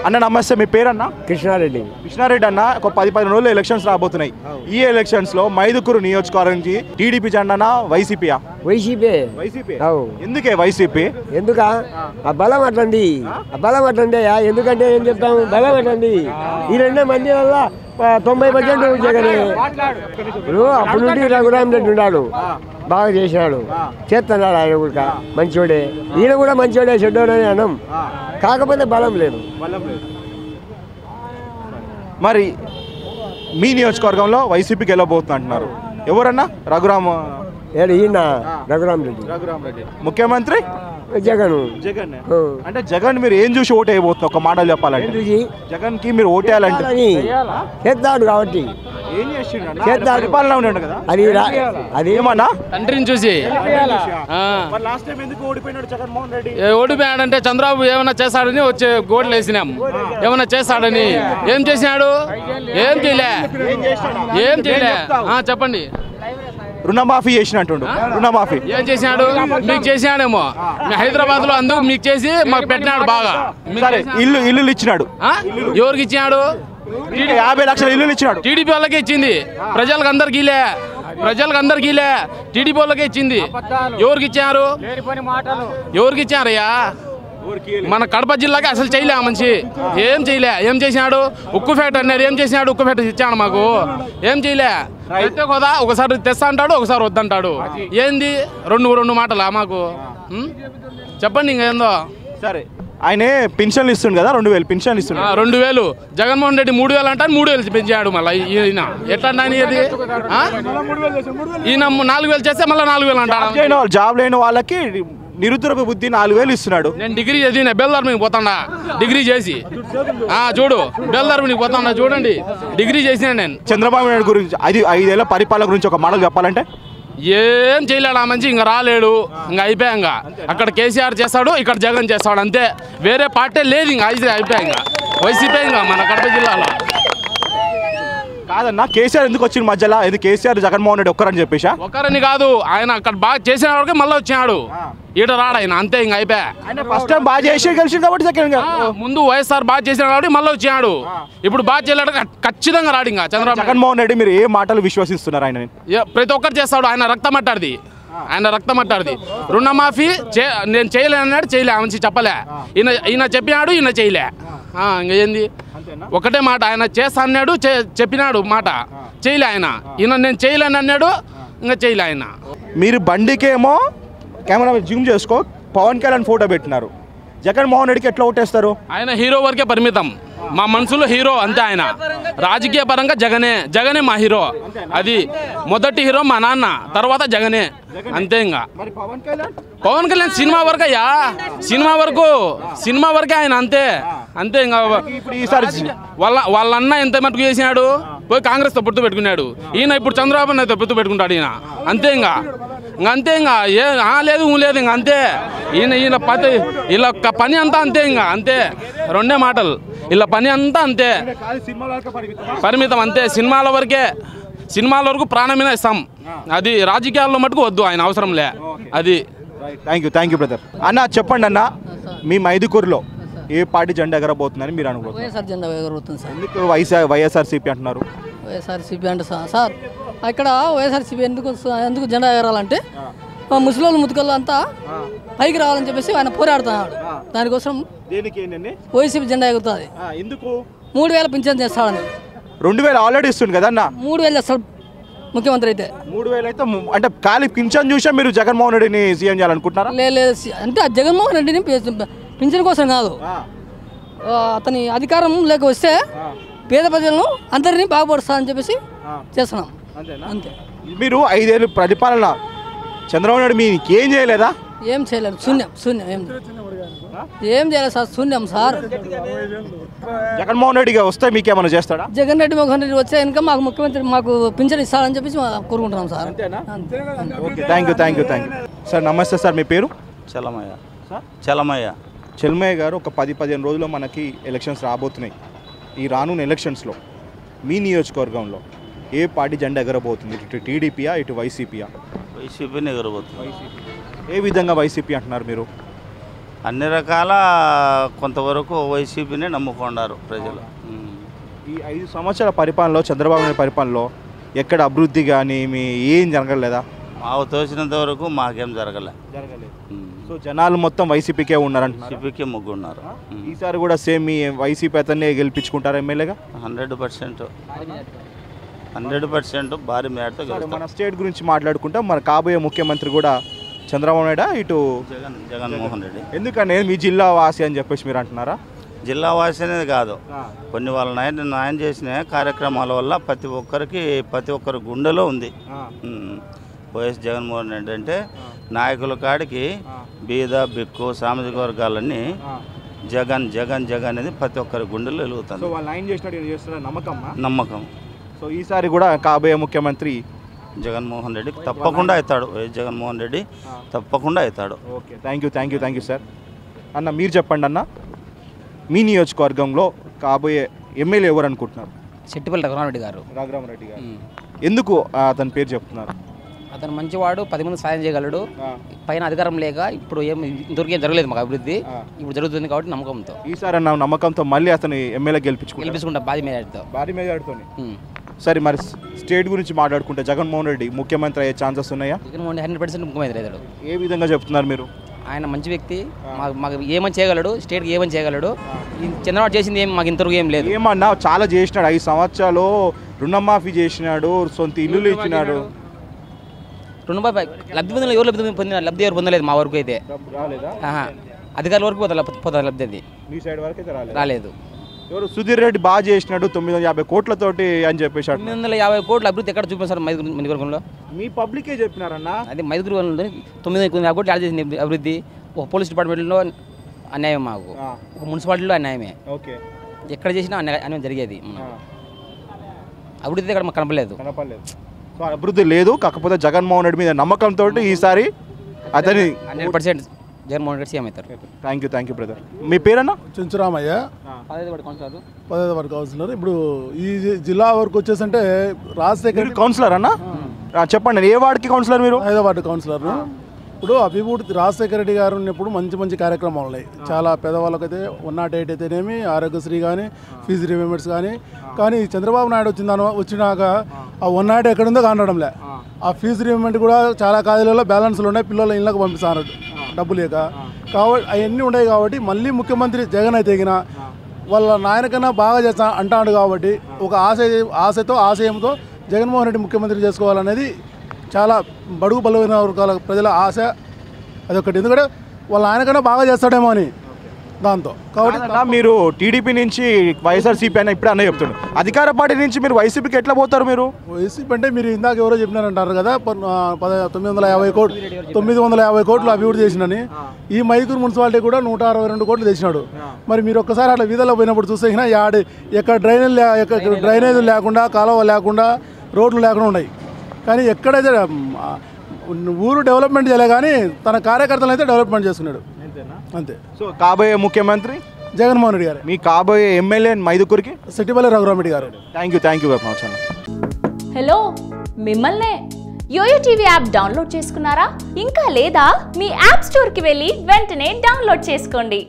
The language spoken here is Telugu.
అన్న నమస్తే, మీ పేరన్నా? కృష్ణారెడ్డి. కృష్ణారెడ్డి అన్న, ఒక 10-15 రోజులు ఎలక్షన్స్ రాబోతున్నాయి. ఈ ఎలక్షన్స్ లో మైదుకూరు నియోజకవర్గానికి టీడీపీ జెండానా వైసీపీయా? వైసీపీ. వైసీపీ. ఎందుకే వైసీపీ? ఎందుక ఆ బలం అట్లండి, ఆ బలం అట్లండి. ఎందుకంటే ఏం చెప్తాము, బలం అట్లండి. ఈ 2 మంది వల్ల 90% జగనే. ఇప్పుడు అప్పటి నుండి రఘురామ్ రెడ్డి ఉన్నాడు, బాగా చేసినాడు, చేస్తున్నాడు. ఆయన కూడా మంచోడే, ఈయన కూడా మంచోడే, చెడ్డోడని అనం. కాకపోతే బలం లేదు. మరి మీ నియోజకవర్గంలో వైసీపీకి వెళ్ళబోతున్నా అంటున్నారు. ఎవరన్నా? రఘురామ్. ఈయన రఘురామ్ రెడ్డి. ముఖ్యమంత్రి జగన్. జగన్ అంటే జగన్ మీరు ఏం చూసి ఓటు వేయబోతున్నా? ఒక మాటలు చెప్పాలంటే జగన్ కి మీరు ఓటు వేయాలంటే చేస్తాడు కాబట్టి అది ఏమన్నా తండ్రిని చూసి ఓడిపోయాడంటే చంద్రబాబు ఏమైనా చేస్తాడని వచ్చే గోడలు వేసినాం. ఏమైనా చేస్తాడని ఏం చేసినాడు? ఏం చేయలే. ఏం చేయలే. చెప్పండి. రుణమాఫీ చేసినట్టు. రుణమాఫీ ఏం చేసినాడు? మీకు చేసినాడేమో. హైదరాబాద్ లో అందుకు మీకు చేసి మాకు పెట్టినాడు బాగా. ఇల్లు ఇచ్చినాడు. ఎవరికి ఇచ్చినాడు? 50 లక్షల ఇల్లు ఇచ్చినాడు. టీడీపీ వాళ్ళకే ఇచ్చింది. ప్రజలకు అందరికీలే. టీడీపీ వాళ్ళకే ఇచ్చింది. ఎవరికి ఇచ్చారు? ఎవరికి ఇచ్చారయ్యా? మన కడప జిల్లాకి అసలు చేయలే మనిషి. ఏం చేయలే. ఏం చేసినాడు? ఉక్కు ఫ్యాక్టరీ అన్నారు. ఏం చేసినాడు? ఉక్కు ఫ్యాక్టరీ ఇచ్చాడు మాకు. ఏం చేయలే. అయితే కదా ఒకసారి తెస్తా అంటాడు, ఒకసారి వద్దంటాడు. ఏంది రెండు మాటలా మాకు? చెప్పండి ఇంకేందో. సరే, ఆయనే పెన్షన్లు ఇస్తుంది కదా, 2000 పెన్షన్లు ఇస్తుంది. 2000. జగన్మోహన్ రెడ్డి 3000 అంటారు, 3000 పెంచాడు. మళ్ళీ ఈయన ఎట్లా అని ఈయన 4000 చేస్తే మళ్ళీ 4000 అంటాడు. జాబ్ లేని వాళ్ళకి నిరుద్యోగ బుద్ధి 4000 ఇస్తున్నాడు. నేను డిగ్రీ చదివిన బెల్దార్మికి పోతాడా డిగ్రీ చేసి. చూడు, బెల్దార్మికి పోతాడా చూడండి. డిగ్రీ చేసిన నేను. చంద్రబాబు నాయుడు గురించి 5 ఏళ్ల పరిపాలన గురించి ఒక మాటలు చెప్పాలంటే ఏం చేయలేడు ఆ మంచి. ఇంకా రాలేడు. ఇంకా అయిపోయా. ఇంకా అక్కడ కేసీఆర్ చేస్తాడు, ఇక్కడ జగన్ చేస్తాడు, అంతే. వేరే పార్టీ లేదు. ఇంకా అయిపోయా. ఇంకా వైసీపీ ఇంకా మన కడప జిల్లాలో. కాదన్నా, కేసీఆర్ ఎందుకు వచ్చిన మధ్యలో? ఎందుకు కేసీఆర్ జగన్మోహన్ రెడ్డి ఒక్కరని చెప్పేసా? ఒక్కరని కాదు, ఆయన అక్కడ బాగా చేసిన వరకు మళ్ళీ వచ్చినాడు. ఈడ రాడు ఆయన, అంతే. ఇంకా అయిపోయా. ఫస్ట్ టైం బాగా చేసి గెలిచింది కాబట్టి సెకండ్. ముందు వైఎస్ఆర్ బాగా చేసిన కాబట్టి మళ్ళీ వచ్చినాడు. ఇప్పుడు బాగా చేయలేడు, ఖచ్చితంగా రాడు. ఇంకా చంద్రబాబు జగన్మోహన్ రెడ్డి మీరు ఏ మాటలు విశ్వసిస్తున్నారు? ఆయన ప్రతి ఒక్కరు చేస్తాడు. ఆయన రక్తం అట్టాడిది. రుణమాఫీ నేను చేయలేనన్నాడు, చేయలే. మంచి చెప్పలే. ఈయన చెప్పినాడు, ఈయన చేయలే. ఇంకా ఏంది? ఒకటే మాట. ఆయన చేస్తా అన్నాడు, చెప్పినాడు మాట, చేయలే. ఈయన నేను చేయలేని అన్నాడు, ఇంకా చేయలే ఆయన. మీరు బండికేమో కెమెరా జూమ్ చేసుకో, పవన్ కళ్యాణ్ ఫోటో పెట్టినారు. జగన్మోహన్ రెడ్డికి ఎట్లా ఓటేస్తారు? ఆయన హీరో వరకే పరిమితం. మా మనసులో హీరో అంతే. ఆయన రాజకీయ పరంగా జగనే మా హీరో. అది మొదటి హీరో మా నాన్న, తర్వాత జగనే, అంతే. ఇంకా పవన్ కళ్యాణ్ సినిమా వరకు అయ్యా, సినిమా వరకే ఆయన, అంతే. ఇంకా వాళ్ళ అన్న ఎంత మటుకు చేసినాడు? పోయి కాంగ్రెస్తో పొత్తు పెట్టుకున్నాడు. ఈయన ఇప్పుడు చంద్రబాబు నాయుడుతో పొత్తు పెట్టుకుంటాడు ఈయన, అంతే. ఇంకా లేదు ఇంకా అంతే. ఈయన ఇలా పని అంతా అంతే. ఇంకా అంతే. 2 మాటలు. ఇలా పని అంతా అంతే, పరిమితం, అంతే. సినిమాల వరకు ప్రాణమైనా ఇస్తాం. అది రాజకీయాల్లో మటుకు వద్దు, ఆయన అవసరం లే. అది. Thank you brother. అన్న చెప్పండి అన్న, మీ మైదుకూరులో ఏ పార్టీ జెండా ఎగరబోతుందని మీరు అనుకుంటున్నారు? వైఎస్ఆర్ జెండా ఎగరబోతుంది సార్. ఎందుకు వైఎస్ఆర్సీపీ అంటున్నారు? వైఎస్ఆర్సీపీ అంటే సార్ ఇక్కడ వైఎస్ఆర్సీపీ ఎందుకు జెండా ఎగరాలంటే ముసలోళ్ళు ముతుకల్లో అంతా పైకి రావాలని చెప్పేసి ఆయన పోరాడుతున్నాడు. దానికోసం వైసీపీ జెండా ఎగురుతుంది. ఎందుకు? 3000 పింఛన్ చేస్తాడని. 2000 ఆల్రెడీ ఇస్తుంది కదా అన్న. 3000 చేస్తాడు ముఖ్యమంత్రి అయితే. 3000 అయితే అంటే ఖాళీ పింఛన్ చూసా మీరు జగన్మోహన్ రెడ్డిని సీఎం చేయాలనుకుంటున్నారా? లేదు, అంటే జగన్మోహన్ రెడ్డిని పింఛన్ కోసం కాదు, అతని అధికారం లేక వస్తే పేద ప్రజలను అందరినీ బాగుపరుస్తారని చెప్పేసి చేస్తున్నాం, అంతే. మీరు 5 ఏళ్ళు పరిపాలన చంద్రబాబు నాయుడు మీకు ఏం చేయలేదా? ఏం చేయలేదు. శూన్యం. ఏం చేయలేదు సార్, శూన్యం సార్. జగన్మోహన్ రెడ్డిగా వస్తే మీకేమైనా చేస్తాడా? మోహన్ రెడ్డి వచ్చే ఇంకా మాకు ముఖ్యమంత్రి మాకు పింఛన్ ఇస్తాడని చెప్పేసి కోరుకుంటున్నాం sir. Okay, thank you sir. నమస్తే సార్, మీ పేరు? చెల్మయ్య గారు. ఒక 10-15 రోజుల్లో మనకి ఎలక్షన్స్ రాబోతున్నాయి. ఈ రానున్న ఎలక్షన్స్లో మీ నియోజకవర్గంలో ఏ పార్టీ జెండా ఎగరబోతుంది? ఇటు టీడీపీయా, ఇటు వైసీపీయా? వైసీపీని ఎగరబోతుంది. ఏ విధంగా వైసీపీ అంటున్నారు మీరు? అన్ని రకాల కొంతవరకు వైసీపీనే నమ్ముకున్నారు ప్రజలు. ఈ 5 సంవత్సరాల పరిపాలనలో చంద్రబాబు నాయుడు పరిపాలనలో ఎక్కడ అభివృద్ధి కానీ మీ ఏం జరగలేదా? మాకు తోచినంత వరకు మాకేం జరగలేదు. సో జనాలు మొత్తం వైసీపీకే ఉన్నారంట. వైసీపీకే మొగ్గున్నారు. ఈసారి కూడా సేమ్ మీ వైసీపీ అతన్నే గెలిపించుకుంటారు ఎమ్మెల్యేగా? 100% భారీ మేరతో గెలుస్తారు. మన స్టేట్ గురించి మాట్లాడుకుంటాం. మన కాబోయే ముఖ్యమంత్రి కూడా చంద్రబాబు నాయుడు ఇటు జగన్మోహన్ రెడ్డి. ఎందుకనే మీ జిల్లా వాసి అని చెప్పేసి మీరు అంటున్నారా? జిల్లా వాసి అనేది కాదు, కొన్ని వాళ్ళ నాయన చేసిన కార్యక్రమాల వల్ల ప్రతి ఒక్కరి గుండెలో ఉంది. వైఎస్ జగన్మోహన్ రెడ్డి అంటే నాయకుల కాడికి బీద బిక్కు సామాజిక వర్గాలన్నీ జగన్ జగన్ జగన్ అనేది ప్రతి ఒక్కరి గుండెలో వెలుగుతుంది. నమ్మకం. సో ఈసారి కూడా కాబోయే ముఖ్యమంత్రి జగన్మోహన్ రెడ్డి తప్పకుండా అవుతాడు. వైఎస్ జగన్మోహన్ రెడ్డి తప్పకుండా అవుతాడు. Okay, thank you sir. అన్న మీరు చెప్పండి అన్న, మీ నియోజకవర్గంలో కాబోయే ఎమ్మెల్యే ఎవరు అనుకుంటున్నారు? చెట్టిపల్లి రఘురామరెడ్డి గారు. రఘురామరెడ్డి గారు. ఎందుకు అతని పేరు చెప్తున్నారు? అతను మంచివాడు, 10 మంది సాయం చేయగలడు. పైన అధికారం లేక ఇప్పుడు ఇంతవరకు ఏం జరగలేదు మాకు అభివృద్ధి, ఇప్పుడు జరుగుతుంది కాబట్టి నమ్మకంతో ఈసారి అన్న నమ్మకంతో మళ్ళీ అతను ఎమ్మెల్యే గెలిపించుకుంటా భారీ మెజారిటీతో. సరే, మరి స్టేట్ గురించి మాట్లాడుకుంటే జగన్మోహన్ రెడ్డి ముఖ్యమంత్రి అయ్యే ఛాన్సెస్ ఉన్నాయా? జగన్మోహన్ రెడ్డి 100% ముఖ్యమంత్రి అవుతాడు. ఏ విధంగా చెప్తున్నారు మీరు? ఆయన మంచి వ్యక్తి, మాకు ఏమని చేయగలడు, స్టేట్కి ఏమని చేయగలడు. చంద్రబాబు చేసింది ఏం మాకు ఇంతవరకు ఏం లేదు. ఏమన్నా చాలా చేసినాడు, 5 సంవత్సరాలు రుణమాఫీ చేసినాడు, సొంత ఇల్లులు ఇచ్చినాడు. రుణమాఫీ లబ్ధి పొందిన ఎవరు లబ్ధి ఎవరు పొందలేదు మా వరకు అయితే. అధికారుల వరకు పోతుంది లబ్ధి, అది మీ సైడ్ వరకు అయితే రాలేదు. ఎవరు సుధీర్ రెడ్డి బాగా చేసినాడు 950 కోట్లతోటి అని చెప్పేసి. 950 కోట్ల అభివృద్ధి ఎక్కడ చూపిస్తారు మైదుగురులో? మీ పబ్లికే చెప్పినారన్నా. అదే మైదుగురులో 950 కోట్లు యాడ్ చేసింది అభివృద్ధి. ఒక పోలీస్ డిపార్ట్మెంట్లో అన్యాయం, మాకు ఒక మున్సిపాలిటీలో అన్యాయమే. ఓకే, ఎక్కడ చేసినా అన్యాయం జరిగేది. అభివృద్ధి ఇక్కడ మాకు కనపడలేదు. సో అభివృద్ధి లేదు, కాకపోతే జగన్మోహన్ రెడ్డి మీద నమ్మకంతో ఈసారి అతని 100% జగన్మోహన్ రెడ్డి సీఎం అవుతారు. Thank you brother. మీ పేరన్నా? చెంచురామయ్య, 15వ వార్డు కౌన్సిలర్. ఇప్పుడు ఈ జిల్లా వరకు వచ్చేసి అంటే రాజశేఖర్ కౌన్సిలర్ అన్న, చెప్పండి ఏ వార్డుకి కౌన్సిలర్ మీరు? 5వ వార్డు కౌన్సిలర్. ఇప్పుడు అభివృద్ధి రాజశేఖర రెడ్డి గారు ఉన్నప్పుడు మంచి కార్యక్రమాలు ఉన్నాయి. చాలా పేదవాళ్ళకైతే 108 అయితేనేమి, ఆరోగ్యశ్రీ కానీ, ఫీజు రిమెంబర్స్ కానీ చంద్రబాబు నాయుడు వచ్చినాక ఆ 108 ఎక్కడుందో కానడంలే. ఆ ఫీజు రిమెంబర్ కూడా చాలా ఖాళీలలో బ్యాలెన్స్లు ఉన్నాయి, పిల్లల ఇళ్ళకి పంపిస్తున్నారు డబ్బు లేక. కాబట్టి అవన్నీ ఉన్నాయి. కాబట్టి మళ్ళీ ముఖ్యమంత్రి జగన్ అయితే తగిన వాళ్ళ నాయనకన్నా బాగా చేస్తా అంటాడు. కాబట్టి ఒక ఆశయంతో జగన్మోహన్ రెడ్డి ముఖ్యమంత్రి చేసుకోవాలనేది చాలా బడుగు బలమైన వర్గాల ప్రజల ఆశ. అదొకటి, ఎందుకంటే వాళ్ళ ఆయనకన్నా బాగా చేస్తాడేమో అని దాంతో. కాబట్టి మీరు టీడీపీ నుంచి వైఎస్ఆర్సీపీ అని ఇప్పుడు అన్న చెప్తాడు, అధికార పార్టీ నుంచి మీరు వైసీపీకి ఎట్లా పోతారు? మీరు వైసీపీ అంటే మీరు ఇందాక ఎవరో చెప్పినారంటారు కదా, 950 కోట్లు అభివృద్ధి చేసినని. ఈ మైదుకూరు మున్సిపాలిటీ కూడా 162 కోట్లు తెచ్చినాడు. మరి మీరు ఒక్కసారి అట్లా వీధిలో పోయినప్పుడు చూస్తే ఎక్కడ డ్రైనేజ్ లేకుండా, కాలువ లేకుండా, రోడ్లు లేకుండా ఉన్నాయి. కానీ ఎక్కడైతే ఊరు డెవలప్మెంట్ చేయలే, కానీ తన కార్యకర్తలు అయితే డెవలప్మెంట్ చేసుకున్నాడు అంతే. సో కాబోయే ముఖ్యమంత్రి జగన్మోహన్ రెడ్డి గారు. మీ కాబోయే ఎమ్మెల్యే మైదుకూరుకి చెట్టిపల్లి రఘురామరెడ్డి గారు. Thank you very much. Hello, మిమ్మల్నే యోయో టీవీ యాప్ డౌన్లోడ్ చేసుకున్నారా? ఇంకా లేదా? మీ యాప్ స్టోర్కి వెళ్ళి వెంటనే డౌన్లోడ్ చేసుకోండి.